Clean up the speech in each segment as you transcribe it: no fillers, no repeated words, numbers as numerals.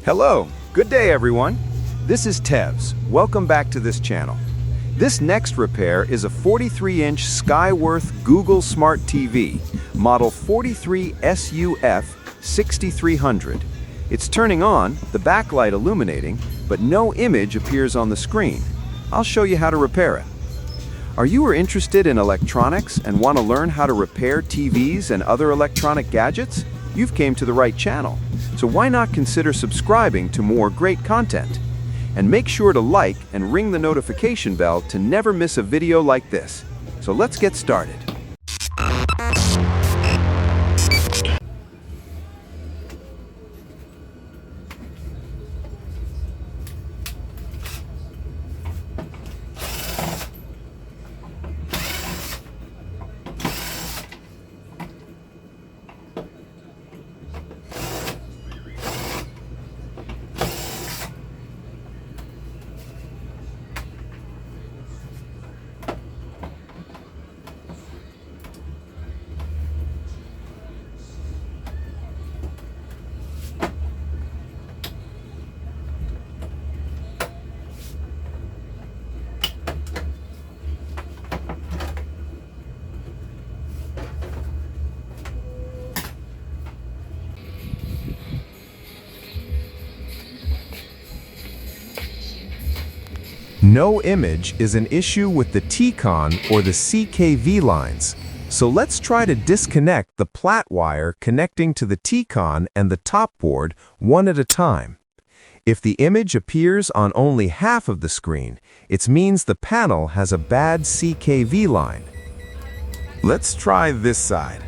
Hello, good day everyone. This is Tevz. Welcome back to this channel. This next repair is a 43-inch Skyworth Google Smart TV, model 43SUF6300. It's turning on, the backlight illuminating, but no image appears on the screen. I'll show you how to repair it. Are you interested in electronics and want to learn how to repair TVs and other electronic gadgets? You've came to the right channel. So why not consider subscribing to more great content? And make sure to like and ring the notification bell to never miss a video like this. So let's get started. No image is an issue with the T-con or the CKV lines. So let's try to disconnect the plat wire connecting to the T-con and the top board one at a time. If the image appears on only half of the screen, it means the panel has a bad CKV line. Let's try this side.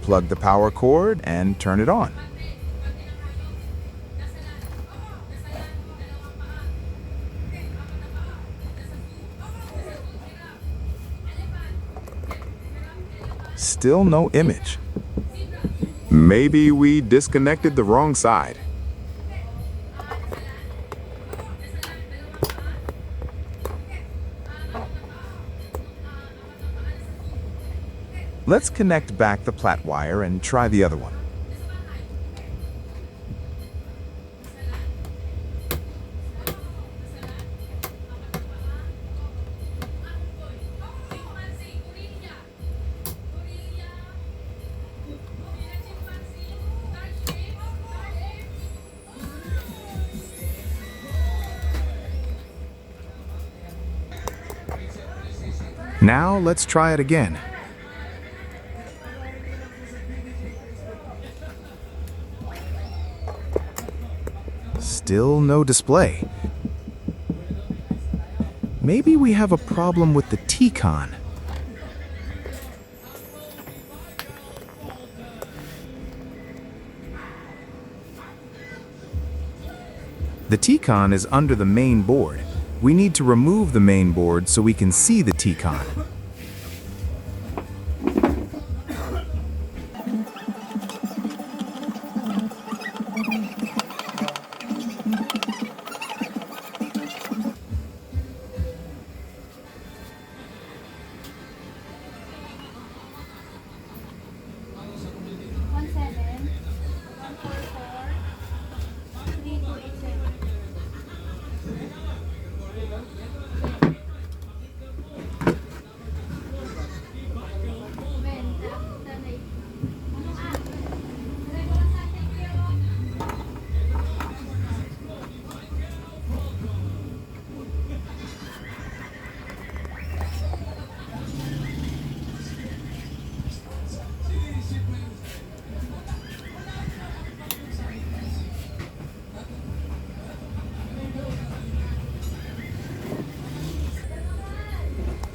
Plug the power cord and turn it on. Still no image. Maybe we disconnected the wrong side. Let's connect back the plat wire and try the other one. Now let's try it again. Still no display. Maybe we have a problem with the T-con. The T-con is under the main board. We need to remove the main board so we can see the T-con.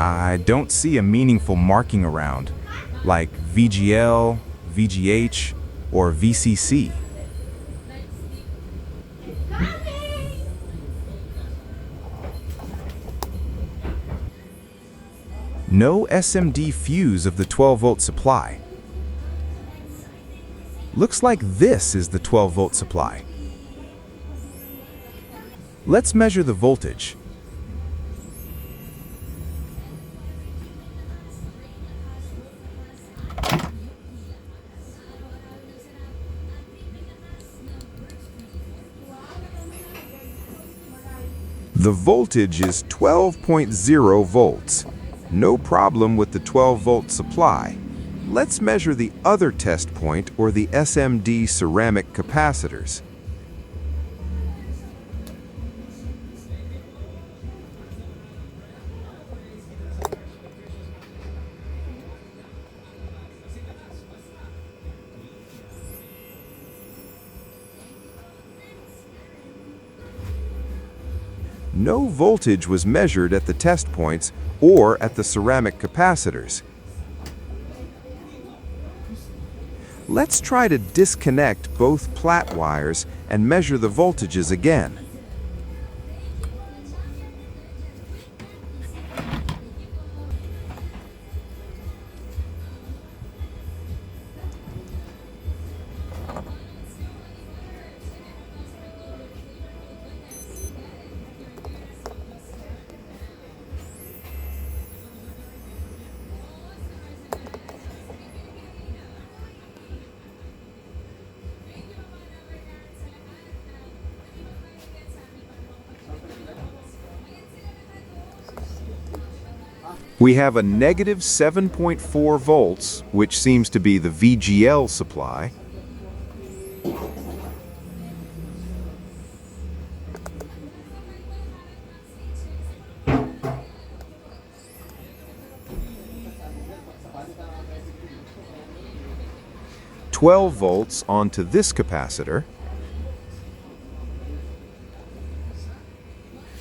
I don't see a meaningful marking around, like VGL, VGH, or VCC. No SMD fuse of the 12-volt supply. Looks like this is the 12-volt supply. Let's measure the voltage. The voltage is 12.0 volts. No problem with the 12-volt supply. Let's measure the other test point, or the SMD ceramic capacitors. No voltage was measured at the test points or at the ceramic capacitors. Let's try to disconnect both plat wires and measure the voltages again. We have a negative 7.4 volts, which seems to be the VGL supply. "12 volts onto this capacitor.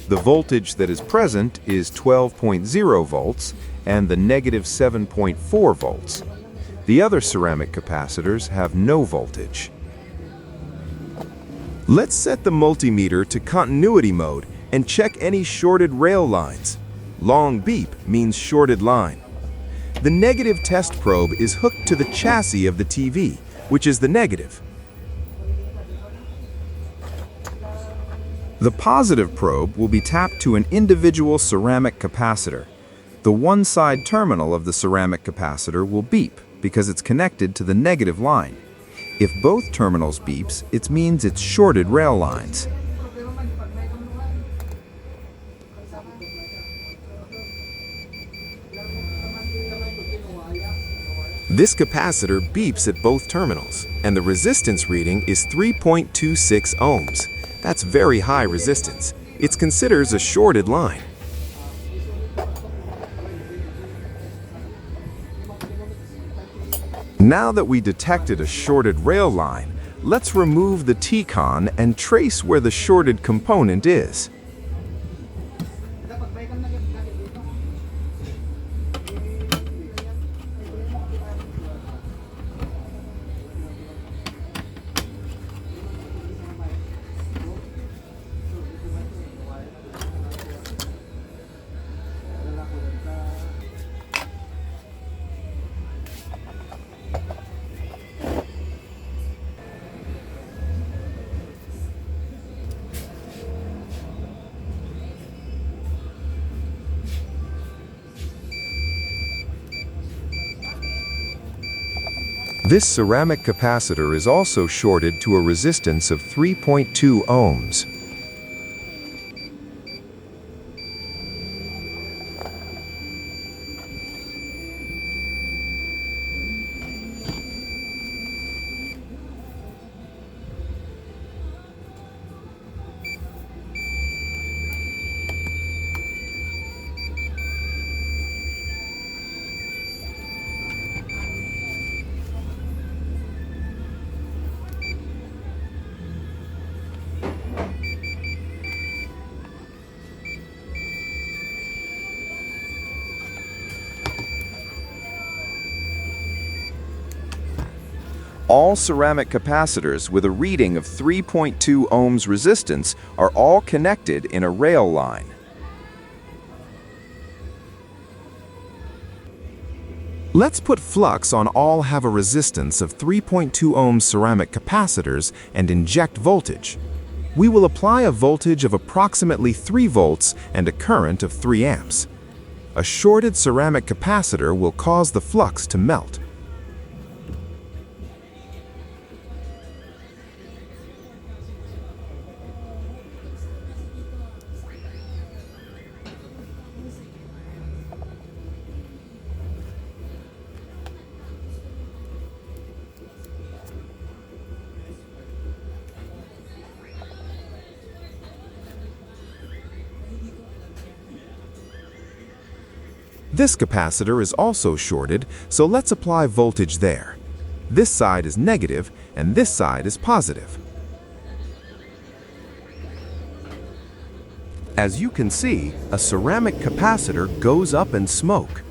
The voltage that is present is 12.0 volts and the negative 7.4 volts. The other ceramic capacitors have no voltage. Let's set the multimeter to continuity mode and check any shorted rail lines. Long beep means shorted line. The negative test probe is hooked to the chassis of the TV, which is the negative. The positive probe will be tapped to an individual ceramic capacitor. The one-side terminal of the ceramic capacitor will beep because it's connected to the negative line. If both terminals beeps, it means it's shorted rail lines. This capacitor beeps at both terminals, and the resistance reading is 3.26 ohms. That's very high resistance. It's considered a shorted line. Now that we detected a shorted rail line, let's remove the T-con and trace where the shorted component is. This ceramic capacitor is also shorted to a resistance of 3.2 ohms. All ceramic capacitors with a reading of 3.2 ohms resistance are all connected in a rail line. Let's put flux on all have a resistance of 3.2 ohms ceramic capacitors and inject voltage. We will apply a voltage of approximately 3 volts and a current of 3 amps. A shorted ceramic capacitor will cause the flux to melt. This capacitor is also shorted, so let's apply voltage there. This side is negative, and this side is positive. As you can see, a ceramic capacitor goes up in smoke.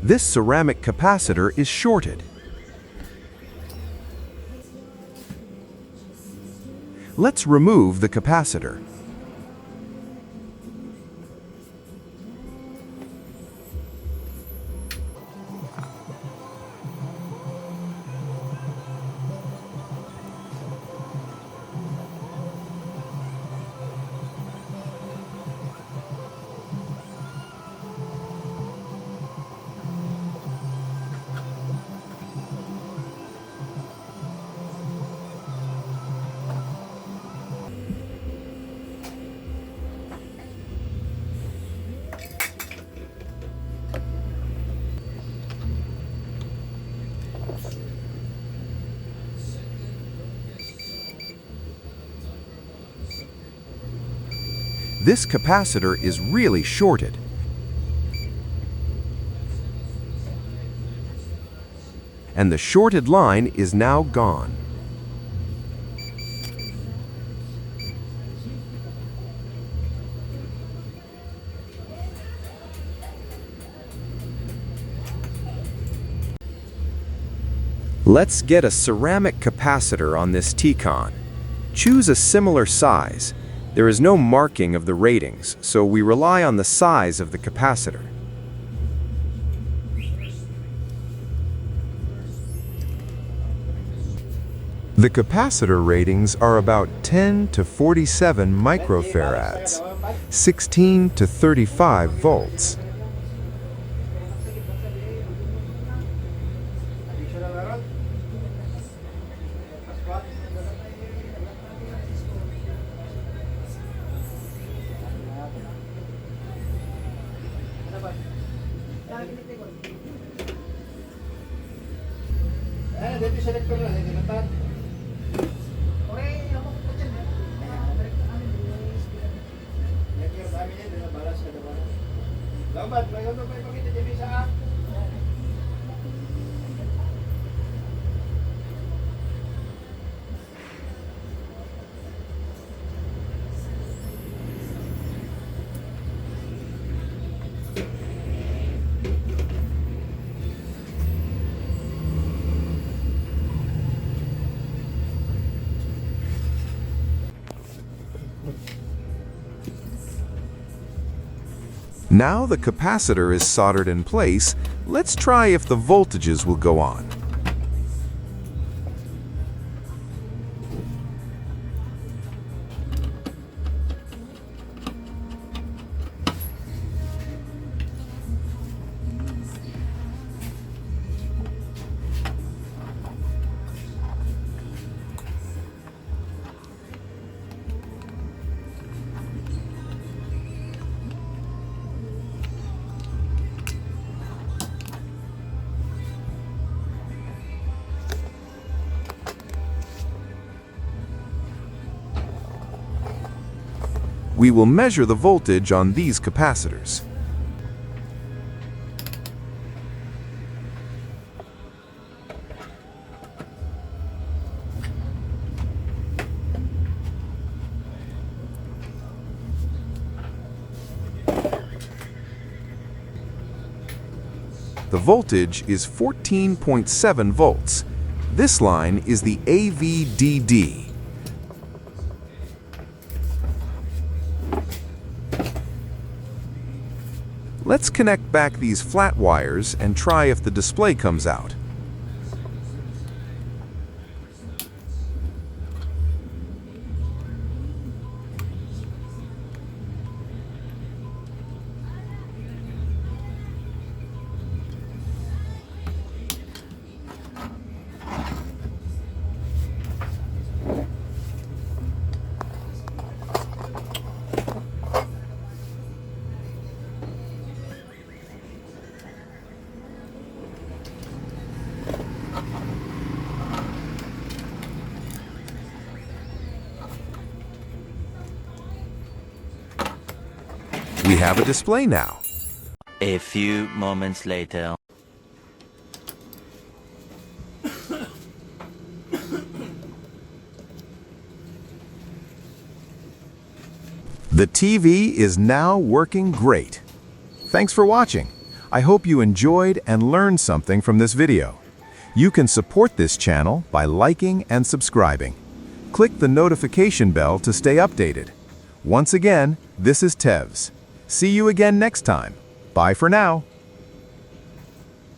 This ceramic capacitor is shorted. Let's remove the capacitor. This capacitor is really shorted. And the shorted line is now gone. Let's get a ceramic capacitor on this T-con. Choose a similar size. There is no marking of the ratings, so we rely on the size of the capacitor. The capacitor ratings are about 10 to 47 microfarads, 16 to 35 volts. Now the capacitor is soldered in place, let's try if the voltages will go on. We will measure the voltage on these capacitors. The voltage is 14.7 volts. This line is the AVDD. Let's connect back these flat wires and try if the display comes out. have a display now. A few moments later. The TV is now working great. Thanks for watching. I hope you enjoyed and learned something from this video. You can support this channel by liking and subscribing. Click the notification bell to stay updated. Once again, this is Tevz. See you again next time. Bye for now.